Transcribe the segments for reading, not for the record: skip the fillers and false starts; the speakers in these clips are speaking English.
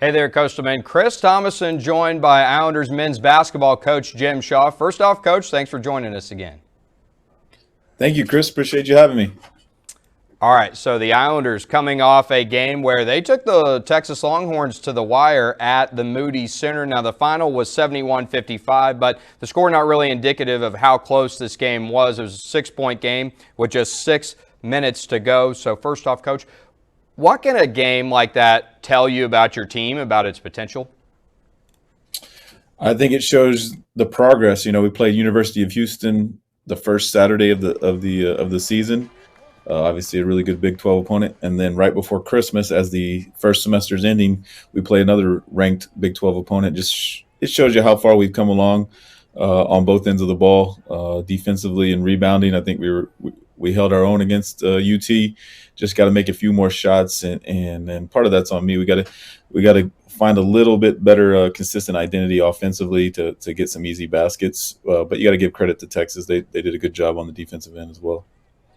Hey there, Coastalman. Chris Thomasson joined by Islanders men's basketball coach Jim Shaw. First off, Coach, thanks for joining us again. Thank you, Chris. Appreciate you having me. All right, so the Islanders coming off a game where they took the Texas Longhorns to the wire at the Moody Center. Now, the final was 71-55, but the score not really indicative of how close this game was. It was a 6-point game with just 6 minutes to go. So first off, Coach, what can a game like that tell you about your team, about its potential? I think it shows the progress. You know, we played University of Houston the first Saturday of the season. Obviously, a really good Big 12 opponent, and then right before Christmas, as the first semester's ending, we play another ranked Big 12 opponent. It shows you how far we've come along on both ends of the ball, defensively and rebounding. I think we held our own against UT. Just got to make a few more shots, and part of that's on me. We got to find a little bit better consistent identity offensively to get some easy baskets. But you got to give credit to Texas. They did a good job on the defensive end as well.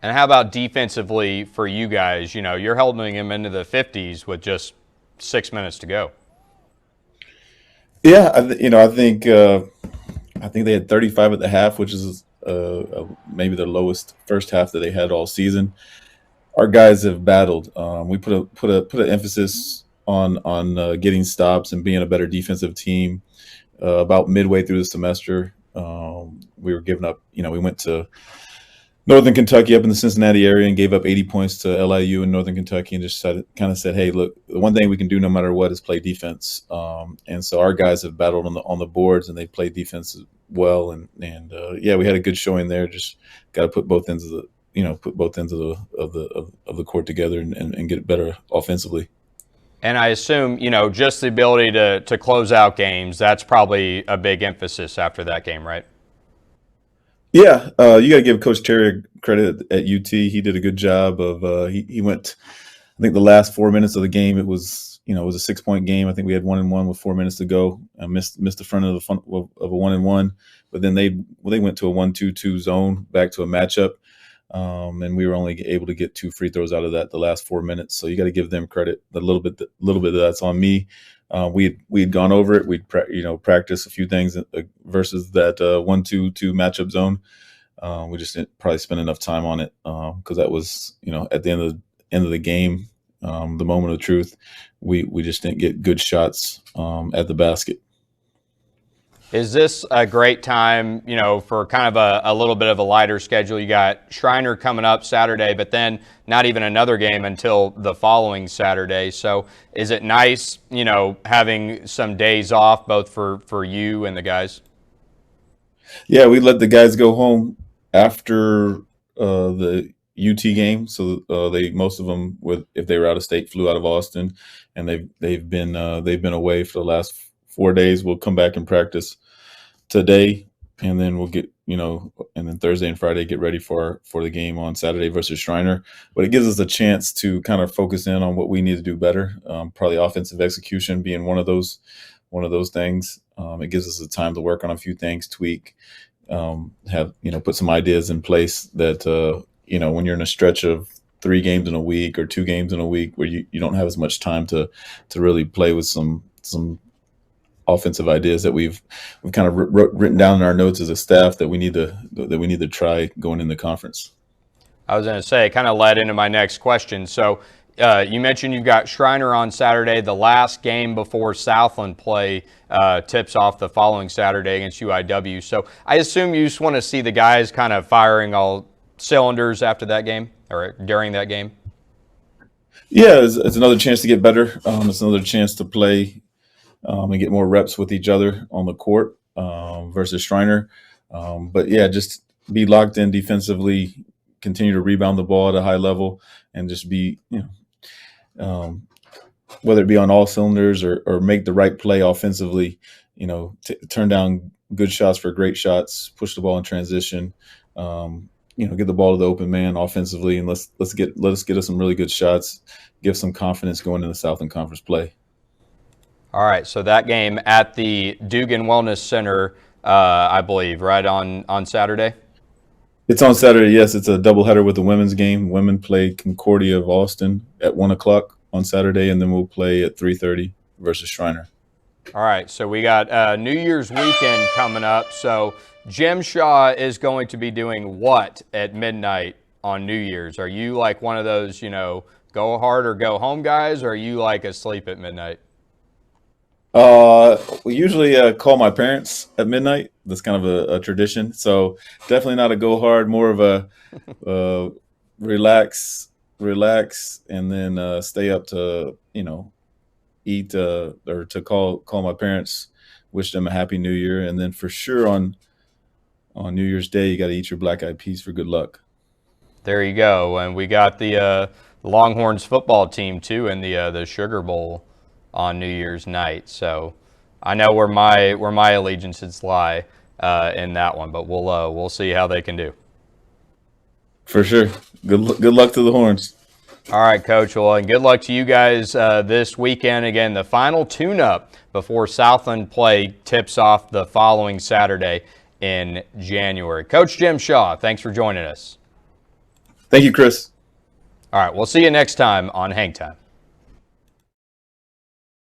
And how about defensively for you guys? You know, you're holding them into the 50s with just 6 minutes to go. Yeah, I think they had 35 at the half, which is maybe the lowest first half that they had all season. Our guys have battled. We put an emphasis on getting stops and being a better defensive team. About midway through the semester, we were giving up. You know, we went to Northern Kentucky up in the Cincinnati area and gave up 80 points to LIU in Northern Kentucky, and just kind of said, hey, look, the one thing we can do no matter what is play defense. And so our guys have battled on the boards, and they played defense well. And yeah, we had a good showing there. Just got to put both ends of the court together and get better offensively. And I assume, just the ability to close out games, that's probably a big emphasis after that game, right? Yeah, you got to give Coach Terry credit at UT. He did a good job of he went. I think the last 4 minutes of the game, it was a 6-point game. I think we had 1-1 with 4 minutes to go. I missed the front of a 1-1, but then they went to a 1-2-2 zone, back to a matchup, and we were only able to get 2 free throws out of that the last 4 minutes. So you got to give them credit. A little bit of that's on me. We'd gone over it. We'd practice a few things versus that 1-2-2 matchup zone. We just didn't probably spend enough time on it because that was at the end of the game, the moment of truth. We just didn't get good shots at the basket. Is this a great time, for kind of a little bit of a lighter schedule? You got Shriner coming up Saturday, but then not even another game until the following Saturday. So is it nice, having some days off both for you and the guys? Yeah, we let the guys go home after the UT game. So most of them, if they were out of state, flew out of Austin, and they've been away for the last 4 days. We'll come back and practice today, and then we'll get and then Thursday and Friday get ready for the game on Saturday versus Shriner. But it gives us a chance to kind of focus in on what we need to do better. Probably offensive execution being one of those things. It gives us the time to work on a few things, tweak, put some ideas in place that when you're in a stretch of 3 games in a week or 2 games in a week where you don't have as much time to really play with some offensive ideas that we've kind of written down in our notes as a staff that we need to try going into conference. I was going to say, kind of led into my next question. So you mentioned you've got Shriner on Saturday. The last game before Southland play tips off the following Saturday against UIW. So I assume you just want to see the guys kind of firing all cylinders after that game or during that game. Yeah, it's another chance to get better. It's another chance to play and get more reps with each other on the court versus Shriner. But yeah, just be locked in defensively, continue to rebound the ball at a high level, and just be, whether it be on all cylinders or make the right play offensively, turn down good shots for great shots, push the ball in transition, get the ball to the open man offensively, and let us get us some really good shots, give some confidence going into Southland Conference play. All right, so that game at the Dugan Wellness Center, I believe, right on Saturday? It's on Saturday, yes. It's a doubleheader with the women's game. Women play Concordia of Austin at 1 o'clock on Saturday, and then we'll play at 3:30 versus Shriner. All right, so we got New Year's weekend coming up. So Jim Shaw is going to be doing what at midnight on New Year's? Are you like one of those, go hard or go home guys, or are you like asleep at midnight? We usually call my parents at midnight. That's kind of a tradition. So definitely not a go hard, more of a relax, and then stay up to eat or to call my parents, wish them a happy New Year, and then for sure on New Year's Day you got to eat your black eyed peas for good luck. There you go. And we got the Longhorns football team too in the Sugar Bowl on New Year's night. So I know where my allegiances lie in that one, but we'll see how they can do. For sure. Good luck to the Horns. All right, Coach. Well, and good luck to you guys this weekend. Again, the final tune-up before Southland play tips off the following Saturday in January. Coach Jim Shaw, thanks for joining us. Thank you, Chris. All right, we'll see you next time on Hang Time.